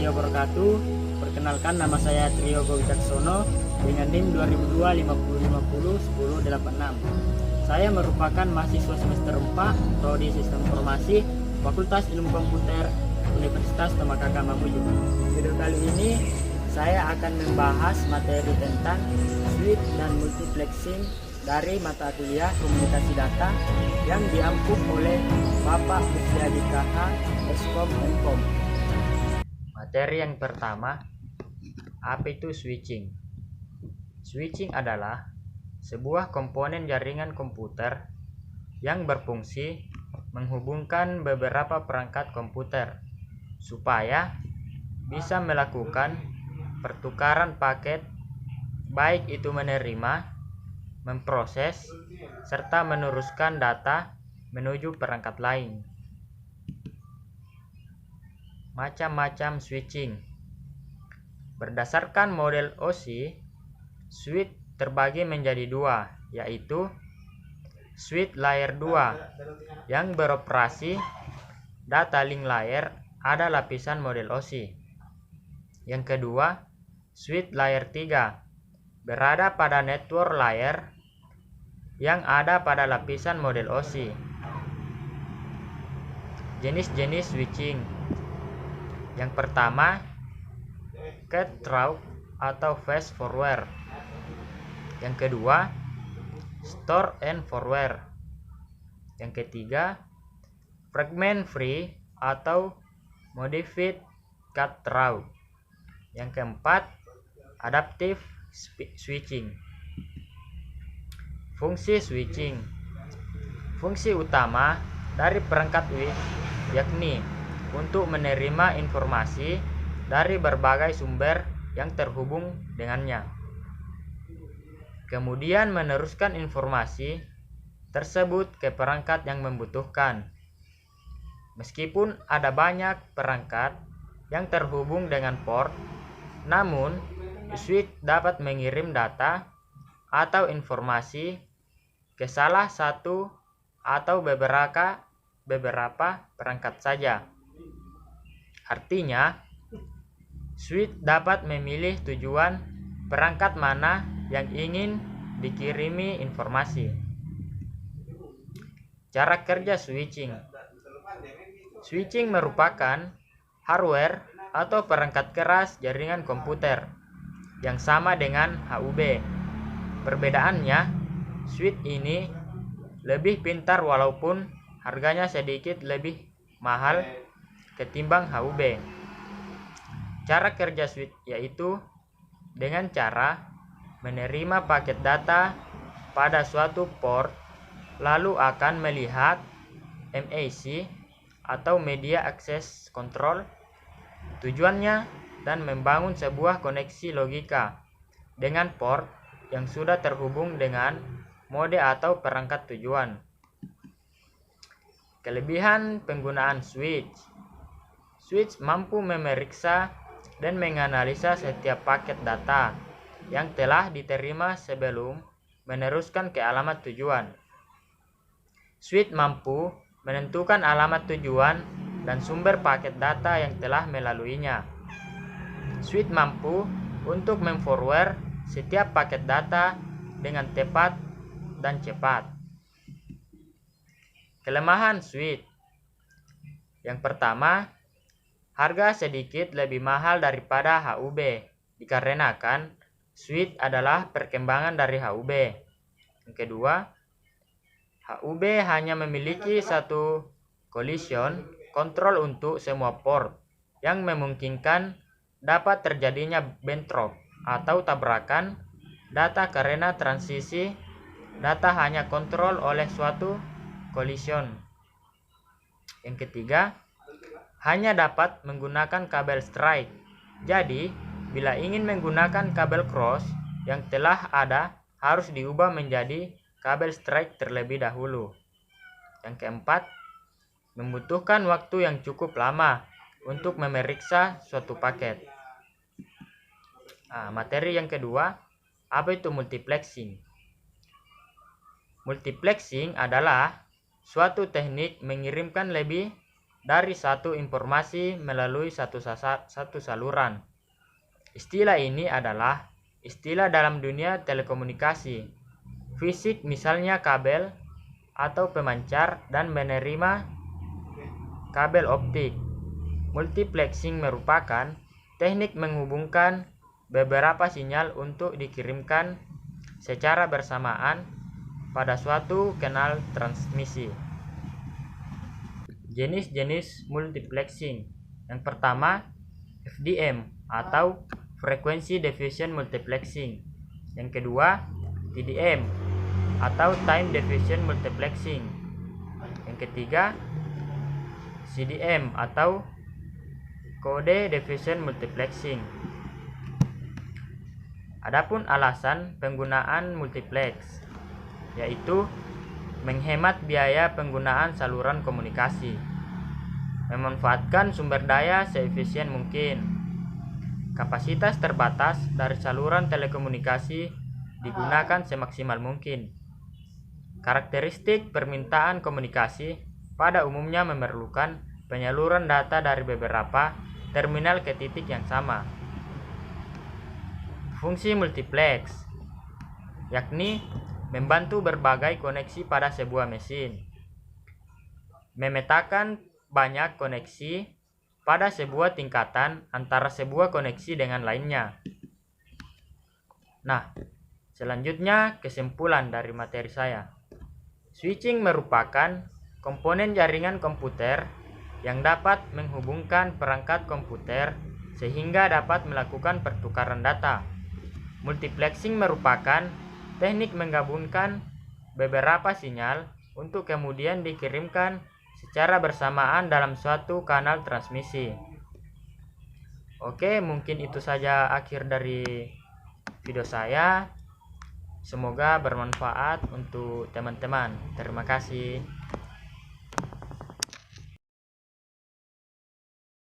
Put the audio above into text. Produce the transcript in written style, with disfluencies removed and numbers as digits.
warahmatullahi wabarakatuh. Perkenalkan, nama saya Trio Gowicaksono dengan NIM 2002 5050 1086. Saya merupakan mahasiswa semester 4 Prodi Sistem Informasi Fakultas Ilmu Komputer Universitas Tomakaka Mamuju. Video kali ini saya akan membahas materi tentang switch dan multiplexing dari mata kuliah komunikasi data yang diampuh oleh Bapak Pustyadi KH Eskom Enkom. Materi yang pertama, apa itu switching? Switching adalah sebuah komponen jaringan komputer yang berfungsi menghubungkan beberapa perangkat komputer supaya bisa melakukan pertukaran paket, baik itu menerima, memproses, serta meneruskan data menuju perangkat lain. Macam-macam switching. Berdasarkan model OSI, switch terbagi menjadi dua, yaitu switch layer 2 yang beroperasi data link layer ada lapisan model OSI. Yang kedua, switch layer 3 berada pada network layer yang ada pada lapisan model OSI. Jenis-jenis switching. Yang pertama, cut through atau fast forward. Yang kedua, store and forward. Yang ketiga, fragment free atau modified cut through. Yang keempat, adaptive switching. Fungsi switching. Fungsi utama dari perangkat switch yakni untuk menerima informasi dari berbagai sumber yang terhubung dengannya, kemudian meneruskan informasi tersebut ke perangkat yang membutuhkan. Meskipun ada banyak perangkat yang terhubung dengan port, namun switch dapat mengirim data atau informasi ke salah satu atau beberapa perangkat saja. Artinya, switch dapat memilih tujuan perangkat mana yang ingin dikirimi informasi. Cara kerja switching. Switching merupakan hardware atau perangkat keras jaringan komputer yang sama dengan HUB. Perbedaannya, switch ini lebih pintar walaupun harganya sedikit lebih mahal ketimbang HUB. Cara kerja switch yaitu dengan cara menerima paket data pada suatu port, lalu akan melihat MAC atau Media Access Control. Tujuannya dan membangun sebuah koneksi logika dengan port yang sudah terhubung dengan mode atau perangkat tujuan. Kelebihan penggunaan switch. Switch mampu memeriksa dan menganalisa setiap paket data yang telah diterima sebelum meneruskan ke alamat tujuan. Switch mampu menentukan alamat tujuan dan sumber paket data yang telah melaluinya. Switch mampu untuk memforward setiap paket data dengan tepat dan cepat. Kelemahan switch. Yang pertama, harga sedikit lebih mahal daripada HUB dikarenakan switch adalah perkembangan dari HUB. Yang kedua, HUB hanya memiliki satu collision control untuk semua port yang memungkinkan dapat terjadinya bentrok atau tabrakan data karena transisi data hanya kontrol oleh suatu collision. Yang ketiga, hanya dapat menggunakan kabel straight. Jadi, bila ingin menggunakan kabel cross yang telah ada, harus diubah menjadi kabel straight terlebih dahulu. Yang keempat, membutuhkan waktu yang cukup lama untuk memeriksa suatu paket. Materi yang kedua, apa itu multiplexing? Multiplexing adalah suatu teknik mengirimkan lebih dari satu informasi melalui satu saluran. Istilah ini adalah istilah dalam dunia telekomunikasi fisik, misalnya kabel atau pemancar dan menerima kabel optik. Multiplexing merupakan teknik menghubungkan beberapa sinyal untuk dikirimkan secara bersamaan pada suatu kanal transmisi. Jenis-jenis multiplexing. Yang pertama, FDM atau Frequency Division Multiplexing. Yang kedua, TDM atau Time Division Multiplexing. Yang ketiga, CDM atau Code Division Multiplexing. Adapun alasan penggunaan multiplex, yaitu menghemat biaya penggunaan saluran komunikasi, memanfaatkan sumber daya seefisien mungkin, kapasitas terbatas dari saluran telekomunikasi digunakan semaksimal mungkin. Karakteristik permintaan komunikasi pada umumnya memerlukan penyaluran data dari beberapa terminal ke titik yang sama. Fungsi multiplex, yakni membantu berbagai koneksi pada sebuah mesin, memetakan banyak koneksi pada sebuah tingkatan antara sebuah koneksi dengan lainnya. Nah, selanjutnya kesimpulan dari materi saya. Switching merupakan komponen jaringan komputer yang dapat menghubungkan perangkat komputer sehingga dapat melakukan pertukaran data. Multiplexing merupakan teknik menggabungkan beberapa sinyal untuk kemudian dikirimkan secara bersamaan dalam suatu kanal transmisi. Oke, mungkin itu saja akhir dari video saya. Semoga bermanfaat untuk teman-teman. Terima kasih.